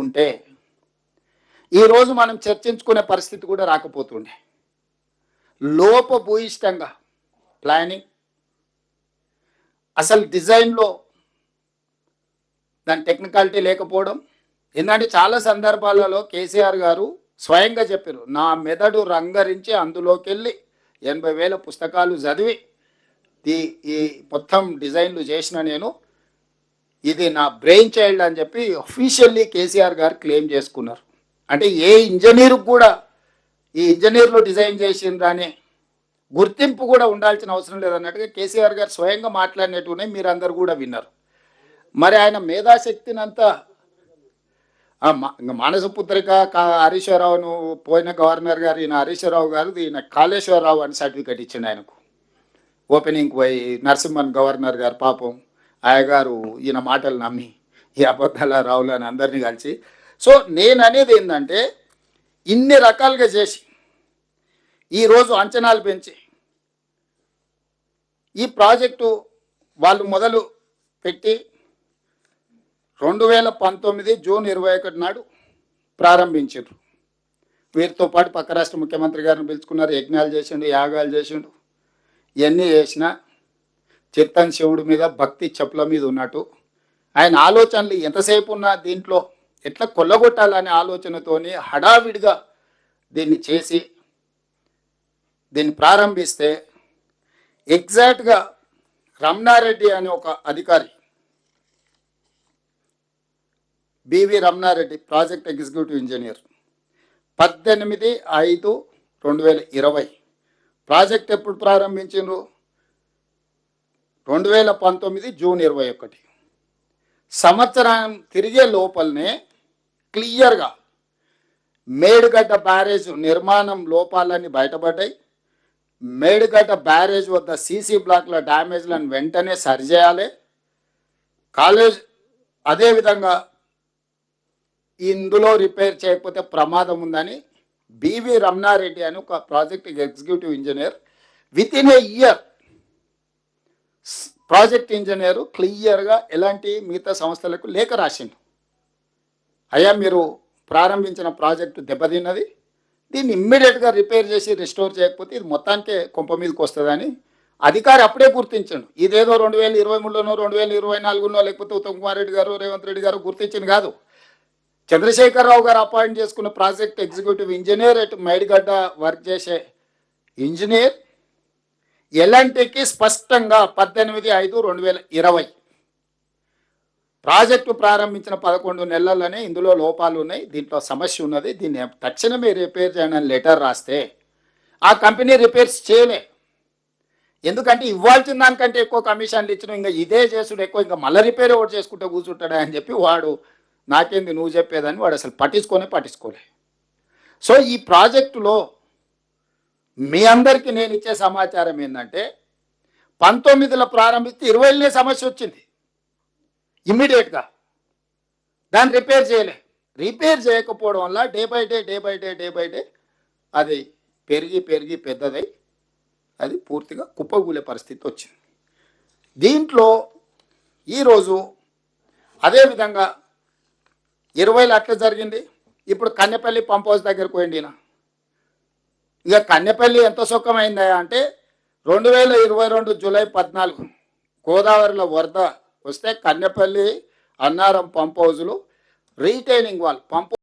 ఉంటే ఈరోజు మనం చర్చించుకునే పరిస్థితి కూడా రాకపోతుండే. లోపభూయిష్టంగా ప్లానింగ్, అసలు డిజైన్లో దాని టెక్నికాలిటీ లేకపోవడం. ఎందుకంటే చాలా సందర్భాలలో కేసీఆర్ గారు స్వయంగా చెప్పారు, నా మెదడు రంగరించి అందులోకి వెళ్ళి 80,000 పుస్తకాలు చదివి ఈ మొత్తం డిజైన్లు చేసిన నేను, ఇది నా బ్రెయిన్ చైల్డ్ అని చెప్పి అఫీషియల్లీ కేసీఆర్ గారు క్లెయిమ్ చేసుకున్నారు. అంటే ఏ ఇంజనీర్కి కూడా ఈ ఇంజనీర్లు డిజైన్ చేసిందని గుర్తింపు కూడా ఉండాల్సిన అవసరం లేదన్నట్టుగా కేసీఆర్ గారు స్వయంగా మాట్లాడినట్టునే మీరు అందరు కూడా విన్నారు. మరి ఆయన మేధాశక్తినంతా మానసపుత్రిక హరీశ్వరరావును పోయిన గవర్నర్ గారు ఈయన హరీశ్వరరావు గారు ఈయన కాళేశ్వరరావు అని సర్టిఫికేట్ ఇచ్చింది ఆయనకు. ఓపెనింగ్ పోయి నరసింహన్ గవర్నర్ గారు పాపం ఆయగారు ఈయన మాటలు నమ్మి ఈ అబద్ధాల రావులు అని అందరినీ కలిసి. సో నేను అనేది ఏంటంటే, ఇన్ని రకాలుగా చేసి ఈరోజు అంచనాలు పెంచి ఈ ప్రాజెక్టు వాళ్ళు మొదలు పెట్టి 2019 జూన్ 21 నాడు ప్రారంభించారు. వీరితో పాటు పక్క రాష్ట్ర ముఖ్యమంత్రి గారిని పిలుచుకున్నారు, యజ్ఞాలు చేసిండు, యాగాలు చేసిండు. ఇవన్నీ చేసిన చిత్తన్ శివుడి మీద భక్తి చెప్పుల మీద ఉన్నట్టు ఆయన ఆలోచనలు ఎంతసేపు ఉన్నా దీంట్లో ఎట్లా కొల్లగొట్టాలనే ఆలోచనతోని హడావిడిగా దీన్ని చేసి దీన్ని ప్రారంభిస్తే ఎగ్జాక్ట్గా రమణారెడ్డి అనే ఒక అధికారి, BV Ramana Reddy project executive engineer, 18/5/2020 project ఎప్పుడు ప్రారంభించారు? 2019 జూన్ 21. సంవత్సరం తిరిగే లోపలనే క్లియర్గా మేడిగడ్డ బ్యారేజ్ నిర్మాణం లోపాలన్నీ బయటపడ్డాయి. మేడిగడ్డ బ్యారేజ్ వద్ద సీసీ బ్లాక్ల డ్యామేజ్లను వెంటనే సరిచేయాలి. కాలేజ్ అదేవిధంగా ఇందులో రిపేర్ చేయకపోతే ప్రమాదం ఉందని బివి రమణారెడ్డి అని ఒక project executive engineer with in a year project engineer క్లియర్గా ఎలాంటి మిగతా సంస్థలకు లేఖ రాసిండు. అయ్యా మీరు ప్రారంభించిన ప్రాజెక్టు దెబ్బతిన్నది, దీన్ని ఇమ్మీడియట్గా రిపేర్ చేసి రిస్టోర్ చేయకపోతే ఇది మొత్తానికే కొంప మీదకి వస్తుందని అధికారి అప్పుడే గుర్తించండు. ఇదేదో 2023లోనో 2024నో లేకపోతే ఉత్తమ్ కుమార్ రెడ్డి గారు రేవంత్ రెడ్డి గారు గుర్తించింది కాదు. చంద్రశేఖరరావు గారు అపాయింట్ చేసుకున్న ప్రాజెక్ట్ ఎగ్జిక్యూటివ్ ఇంజనీర్ అటు మేడిగడ్డ వర్క్ చేసే ఇంజనీర్ ఎలాంటికి స్పష్టంగా 18/5/2020 ప్రాజెక్టు ప్రారంభించిన 11 నెలల్లోనే ఇందులో లోపాలు ఉన్నాయి, దీంట్లో సమస్య ఉన్నది, దీన్ని తక్షణమే రిపేర్ చేయని లెటర్ రాస్తే ఆ కంపెనీ రిపేర్స్ చేయలే. ఎందుకంటే ఇవ్వాల్సిన దానికంటే ఎక్కువ కమిషన్లు ఇచ్చిన, ఇంకా ఇదే చేసుడు ఎక్కువ, ఇంకా మళ్ళీ రిపేర్ ఒకటి చేసుకుంటే కూర్చుంటాడా అని చెప్పి వాడు నాకేంది నువ్వు చెప్పేదని వాడు అసలు పట్టించుకోలే. సో ఈ ప్రాజెక్టులో మీ అందరికీ నేను ఇచ్చే సమాచారం ఏంటంటే 19లో ప్రారంభిస్తే 20లోనే సమస్య వచ్చింది. ఇమ్మీడియట్గా దాన్ని రిపేర్ చేయలే. రిపేర్ చేయకపోవడం వల్ల డే బై డే అది పెరిగి పెద్దదై అది పూర్తిగా కుప్పగూలే పరిస్థితి వచ్చింది. దీంట్లో ఈరోజు అదేవిధంగా 20లో అట్లా జరిగింది. ఇప్పుడు కన్నెపల్లి పంప్ హౌస్ దగ్గరకు పోయింది. ఇక కన్నెపల్లి ఎంత సుఖమైందా అంటే 2022 జూలై 14 గోదావరిలో వరద వస్తే కన్నెపల్లి అన్నారం పంప్ హౌజులు రీటైనింగ్ వాల్ పంప్